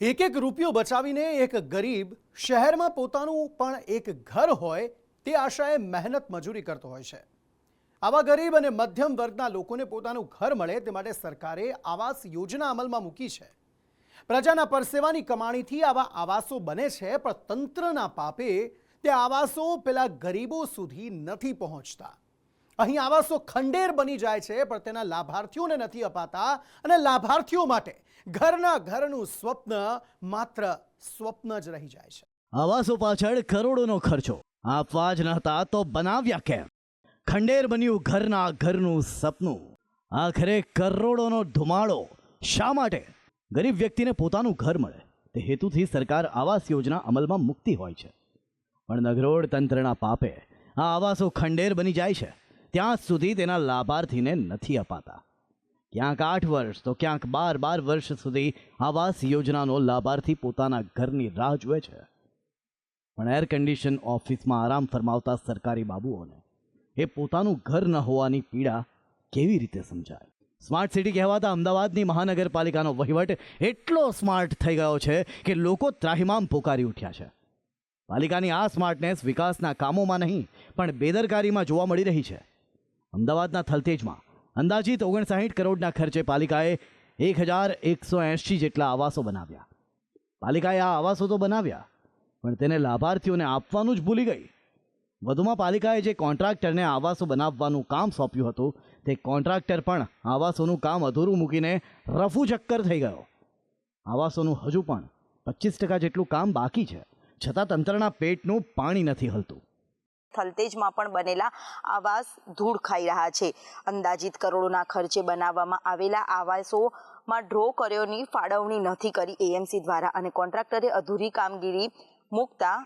એક એક રૂપિયો બચાવીને એક ગરીબ શહેરમાં પોતાનું પણ એક ઘર હોય તે આશાએ મહેનત મજૂરી કરતો હોય છે। આવા ગરીબ અને મધ્યમ વર્ગના લોકોને પોતાનું ઘર મળે તે માટે સરકારે આવાસ યોજના અમલમાં મૂકી છે। પ્રજાના પરસેવાની કમાણીથી આવા આવાસો બને છે, પણ તંત્રના પાપે તે આવાસો પેલા ગરીબો સુધી નથી પહોંચતા। અહીં આવાસો ખંડેર બની જાય છે, પણ તેના લાભાર્થીઓને નથી અપાતા અને લાભાર્થીઓ માટે ઘરનું સ્વપ્ન માત્ર સ્વપ્ન જ રહી જાય છે। આવાસો પાછળ કરોડોનો ખર્ચો આપવા જ નહોતા તો બનાવ્યા કેમ? ખંડેર બન્યું ઘરનું સપનું। આખરે કરોડોનો ધુમાડો શા માટે? ગરીબ વ્યક્તિને પોતાનું ઘર મળે તે હેતુથી સરકાર આવાસ યોજના અમલમાં મૂકતી હોય છે, પણ નગરોડ તંત્રના પાપે આ આવાસો ખંડેર બની જાય છે। ત્યાં સુધી તેના લાભાર્થીને નથી અપાતા। ક્યાંક 8 વર્ષ તો ક્યાંક 12 વર્ષ સુધી આવાસ યોજનાનો લાભાર્થી પોતાના ઘરની રાહ જુએ છે, પણ એર કન્ડિશન ઓફિસમાં આરામ ફરમાવતા સરકારી બાબુઓને એ પોતાનું ઘર ન હોવાની પીડા કેવી રીતે સમજાય? સ્માર્ટ સિટી કહેવાતા અમદાવાદની મહાનગરપાલિકાનો વહીવટ એટલો સ્માર્ટ થઈ ગયો છે કે લોકો ત્રાહિમામ પોકારી ઉઠ્યા છે। પાલિકાની આ સ્માર્ટનેસ વિકાસના કામોમાં નહીં પણ બેદરકારીમાં જોવા મળી રહી છે। અમદાવાદના થલતેજમાં અંદાજિત 59 કરોડના ખર્ચે પાલિકાએ 1180 જેટલા આવાસો બનાવ્યા। પાલિકાએ આ આવાસો તો બનાવ્યા, પણ તેને લાભાર્થીઓને આપવાનું જ ભૂલી ગઈ। વધુમાં પાલિકાએ જે કોન્ટ્રાક્ટરને આવાસો બનાવવાનું કામ સોંપ્યું હતું તે કોન્ટ્રાક્ટર પણ આવાસોનું કામ અધૂરું મૂકીને રફુ ચક્કર થઈ ગયો। આવાસોનું હજુ પણ 25% જેટલું કામ બાકી છે, છતાં તંત્રના પેટનું પાણી નથી હલતું। થલતેજમાં પણ બનેલા આવાસ ધૂળ ખાઈ રહ્યા છે। અંદાજિત કરોડોના ખર્ચે બનાવવામાં આવેલા આવાસોમાં ડ્રો કર્યોની ફાળવણી નથી કરી એએમસી દ્વારા અને કોન્ટ્રાક્ટરે અધૂરી કામગીરી મૂકતા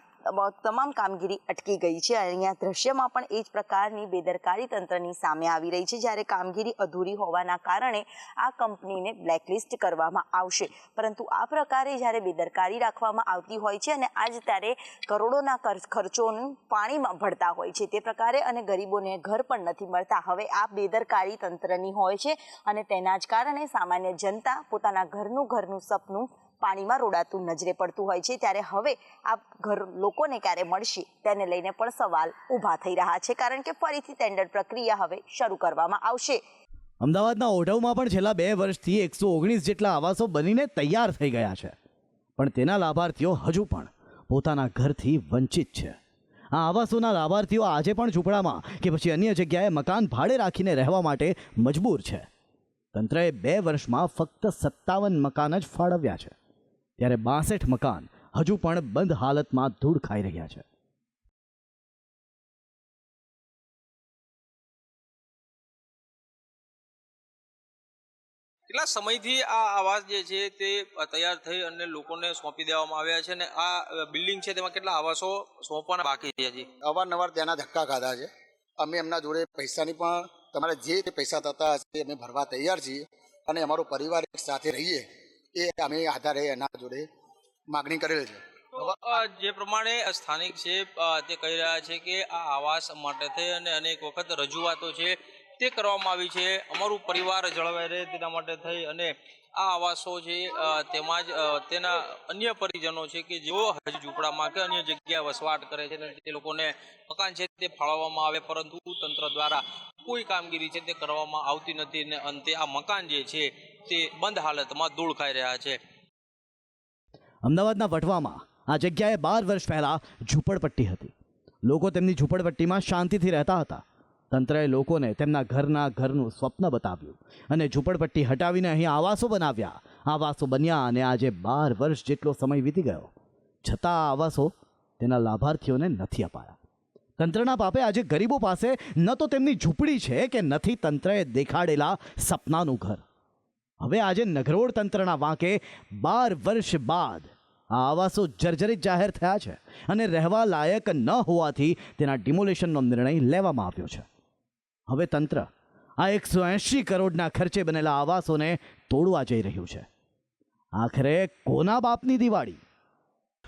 તમામ કામગીરી અટકી ગઈ છે। અહીંયા દ્રશ્યમાં પણ એ જ પ્રકારની બેદરકારી તંત્રની સામે આવી રહી છે। જ્યારે કામગીરી અધૂરી હોવાના કારણે આ કંપનીને બ્લેકલિસ્ટ કરવામાં આવશે, પરંતુ આ પ્રકારે જ્યારે બેદરકારી રાખવામાં આવતી હોય છે અને આજ ત્યારે કરોડોના ખર્ચોનું પાણીમાં ભળતા હોય છે તે પ્રકારે અને ગરીબોને ઘર પણ નથી મળતા। હવે આ બેદરકારી તંત્રની હોય છે અને તેના જ કારણે સામાન્ય જનતા પોતાના ઘરનું સપનું પાણીમાં રોડાતું નજરે પડતું હોય છે। ત્યારે હવે આ ઘર લોકોને ક્યારે મળશે તેને લઈને પણ સવાલ ઊભા થઈ રહ્યા છે, કારણ કે ફરીથી ટેન્ડર પ્રક્રિયા હવે શરૂ કરવામાં આવશે। અમદાવાદના ઓઢવમાં પણ છેલ્લા 2 વર્ષથી 119 જેટલા આવાસો બનીને તૈયાર થઈ ગયા છે, પણ તેના લાભાર્થીઓ હજુ પણ પોતાના ઘરથી વંચિત છે। આ આવાસોના લાભાર્થીઓ આજે પણ ઝૂંપડામાં કે પછી અન્ય જગ્યાએ મકાન ભાડે રાખીને રહેવા માટે મજબૂર છે। તંત્રએ 2 વર્ષમાં ફક્ત 57 મકાન જ ફાળવ્યા છે, ત્યારે 62 મકાન હજુ પણ બંધ હાલતમાં ધૂળ ખાઈ રહ્યા છે। કેટલા સમયથી આ આવાસ જે છે તે તૈયાર થઈ અને લોકોને સોંપી દેવામાં આવ્યા છે, અને આ બિલ્ડિંગ છે તેમાં કેટલા આવાસો સોંપવાના બાકી રહ્યા છે? અવારનવાર તેના ધક્કા ખાધા છે। અમે એમના જોડે પૈસાની પણ તમારે જે પૈસા થતા હશે અમે ભરવા તૈયાર છીએ, અને અમારો પરિવાર એક સાથે રહીએ એ અમે આધારે એના જોડે માગણી કરેલ છે। જે પ્રમાણે સ્થાનિક છે તે કહી રહ્યા છે કે આ આવાસ માટે થઈ અને અનેક વખત રજૂઆતો છે તે કરવામાં આવી છે, અમારું પરિવાર જળવાઈ રહે તેના માટે થઈ, અને આ આવાસો છે તેમાં જ તેના અન્ય પરિજનો છે કે જેઓ હજુ ઝૂંપડામાં કે અન્ય જગ્યાએ વસવાટ કરે છે તે લોકોને મકાન છે તે ફાળવવામાં આવે, પરંતુ તંત્ર દ્વારા કોઈ કામગીરી છે તે કરવામાં આવતી નથી અને અંતે આ મકાન જે છે તે બંધ હાલતમાં ધૂળ ખાઈ રહ્યા છે। અમદાવાદના વટવામાં આ જગ્યાએ 12 વર્ષ પહેલા ઝૂંપડપટ્ટી હતી। લોકો તેમની ઝૂંપડપટ્ટીમાં શાંતિથી રહેતા હતા। તંત્રએ લોકોને તેમના ઘરનું સ્વપ્ન બતાવ્યું અને ઝૂંપડપટ્ટી હટાવીને અહીં આવાસો બનાવ્યા। આવાસો બન્યા અને આજે 12 વર્ષ જેટલો સમય વીતી ગયો, છતાં આ આવાસો તેના લાભાર્થીઓને નથી અપાયા। તંત્રના પાપે આજે ગરીબો પાસે ન તો તેમની ઝૂંપડી છે કે નથી તંત્રએ દેખાડેલા સપનાનું ઘર। હવે આજે નગરોડ તંત્રના વાંકે 12 વર્ષ બાદ આ આવાસો જર્જરિત જાહેર થયા છે અને રહેવા લાયક ન હોવાથી તેના ડિમોલેશનનો નિર્ણય લેવામાં આવ્યો છે। હવે તંત્ર આ 180 કરોડના ખર્ચે બનેલા આવાસોને તોડવા જઈ રહ્યું છે। આખરે કોના બાપની દિવાળી?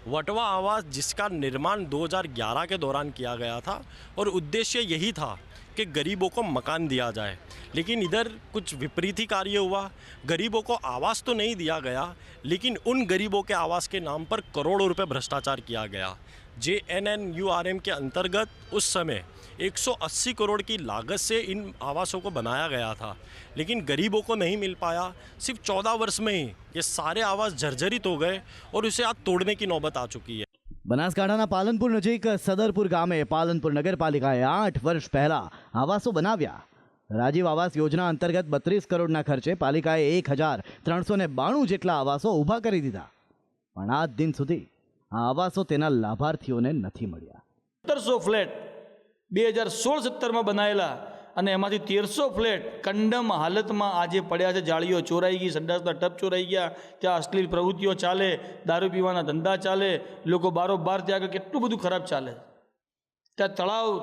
वटवा आवास जिसका निर्माण 2011 के दौरान किया गया था और उद्देश्य यही था कि गरीबों को मकान दिया जाए, लेकिन इधर कुछ विपरीत ही कार्य हुआ। गरीबों को आवास तो नहीं दिया गया, लेकिन उन गरीबों के आवास के नाम पर करोड़ों रुपए भ्रष्टाचार किया गया। JNNURM के अंतर्गत उस समय 180 करोड़ की लागत से इन आवासों को बनाया गया था, लेकिन गरीबों को नहीं मिल पाया। सिर्फ 14 वर्ष में ही ये सारे आवास जर्जरित हो गए और उसे आज तोड़ने की नौबत आ चुकी है। બનાસકાંઠાના પાલનપુર નજીક સદરપુર ગામે પાલનપુર નગરપાલિકાએ 8 વર્ષ પહેલા આવાસો બનાવ્યા. રાજીવ આવાસ યોજના અંતર્ગત 32 કરોડના ખર્ચે પાલિકાએ 1392 જેટલા આવાસો ઊભા કરી દીધા, પણ આજ દિન સુધી આ આવાસો તેના લાભાર્થીઓને નથી મળ્યા. 1700 ફ્લેટ 2016-17માં બનાવેલા અને એમાંથી 1300 ફ્લેટ કંડમ હાલતમાં આજે પડ્યા છે. જાળીઓ ચોરાઈ ગઈ, સંડાસના ટપ ચોરાઈ ગયા, ત્યાં અશ્લીલ પ્રવૃત્તિઓ ચાલે, દારૂ પીવાના ધંધા ચાલે, લોકો બારોબાર ત્યાં આગળ કેટલું બધું ખરાબ ચાલે. ત્યાં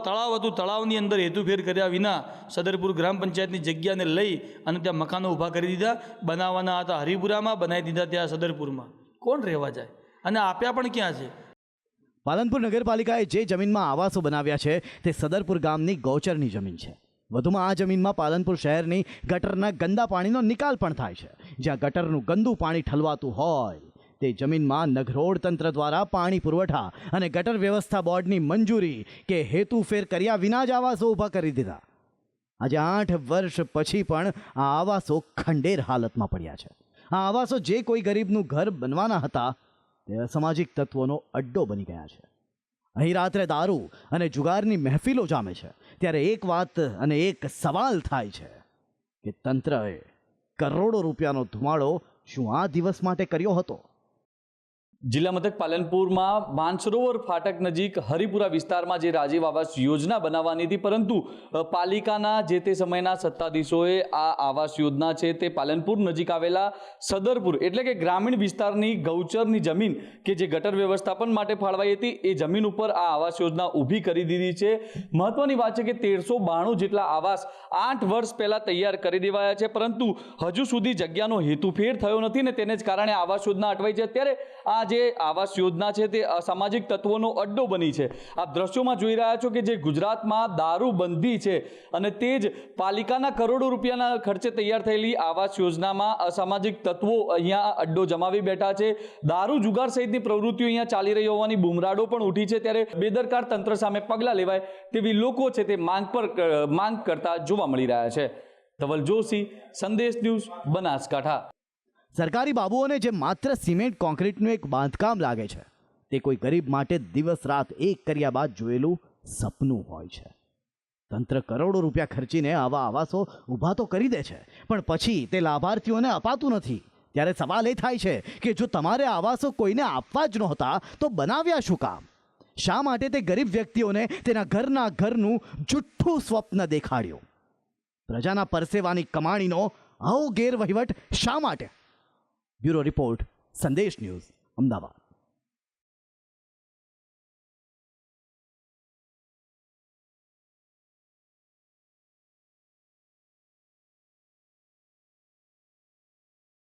તળાવ હતું, તળાવની અંદર હેતુફેર કર્યા વિના સદરપુર ગ્રામ પંચાયતની જગ્યાને લઈ અને ત્યાં મકાનો ઊભા કરી દીધા. બનાવવાના હતા હરિપુરામાં, બનાવી દીધા ત્યાં સદરપુરમાં. કોણ રહેવા જાય? અને આપ્યા પણ ક્યાં છે? પાલનપુર નગરપાલિકાએ જે જમીનમાં આવાસો બનાવ્યા છે તે સદરપુર ગામની ગૌચરની જમીન છે. વધુમાં આ જમીનમાં પાલનપુર શહેરની ગટરના ગંદા પાણીનો નિકાલ પણ થાય છે. જ્યાં ગટરનું ગંદુ પાણી ઠલવાતું હોય તે જમીનમાં નગરોડ તંત્ર દ્વારા પાણી પુરવઠા અને ગટર વ્યવસ્થા બોર્ડની મંજૂરી કે હેતુફેર કર્યા વિના જ આવાસો ઊભા કરી દીધા. આજે 8 વર્ષ પછી પણ આ આવાસો ખંડેર હાલતમાં પડ્યા છે. આ આવાસો જે કોઈ ગરીબનું ઘર બનવાના હતા તે અસામાજિક તત્વોનો અડ્ડો બની ગયા છે. અહીં રાત્રે દારૂ અને જુગારની મહેફિલો જામે છે, ત્યારે એક વાત અને એક સવાલ થાય છે કે તંત્રએ કરોડો રૂપિયાનો ધુમાડો શું આ દિવસ માટે કર્યો હતો? જિલ્લા મથક પાલનપુરમાં માનસરોવર ફાટક નજીક હરિપુરા વિસ્તારમાં જે રાજીવ આવાસ યોજના બનાવવાની હતી, પરંતુ પાલિકાના જે તે સમયના સત્તાધીશોએ આ આવાસ યોજના છે તે પાલનપુર નજીક આવેલા સદરપુર એટલે કે ગ્રામીણ વિસ્તારની ગૌચરની જમીન કે જે ગટર વ્યવસ્થાપન માટે ફાળવાઈ હતી એ જમીન ઉપર આ આવાસ યોજના ઊભી કરી દીધી છે. મહત્વની વાત છે કે 1392 જેટલા આવાસ 8 વર્ષ પહેલા તૈયાર કરી દેવાયા છે, પરંતુ હજુ સુધી જગ્યાનો હેતુફેર થયો નથી ને તેને જ કારણે આવાસ યોજના અટવાઈ છે. અત્યારે આ જે આવાસ યોજના છે તે અસામાજિક તત્વોનો અડ્ડો બની છે. આપ દ્રશ્યોમાં જોઈ રહ્યા છો કે જે ગુજરાતમાં દારૂબંધી છે અને તે જ પાલિકાના કરોડો રૂપિયાના ખર્ચે તૈયાર થયેલી આવાસ યોજનામાં અસામાજિક તત્વો અહીંયા અડ્ડો જમાવી બેઠા છે. દારૂ જુગાર સહિતની પ્રવૃત્તિઓ અહીંયા ચાલી રહી હોવાની બૂમરાડો પણ ઉઠી છે. ત્યારે બેદરકાર તંત્ર સામે પગલાં લેવાય તેવી લોકો છે તે માંગ કરતા જોવા મળી રહ્યા છે. ધવલ જોશી, સંદેશ ન્યૂઝ, બનાસકાંઠા. સરકારી બાબુઓને જે માત્ર સિમેન્ટ કોન્ક્રીટનું એક બાંધકામ લાગે છે તે કોઈ ગરીબ માટે દિવસ રાત એક કર્યા બાદ જોયેલું સપનું હોય છે. તંત્ર કરોડો રૂપિયા ખર્ચીને આવા આવાસો ઊભા તો કરી દે છે, પણ પછી તે લાભાર્થીઓને અપાતું નથી. ત્યારે સવાલ એ થાય છે કે જો તમારે આવાસો કોઈને આપવા જ નહોતા તો બનાવ્યા શું કામ? શા માટે તે ગરીબ વ્યક્તિઓને તેના ઘરનું જુઠ્ઠું સ્વપ્ન દેખાડ્યું? પ્રજાના પરસેવાની કમાણીનો આવો ગેરવહીવટ શા માટે? બ્યુરો રિપોર્ટ, સંદેશ ન્યૂઝ, અમદાવાદ.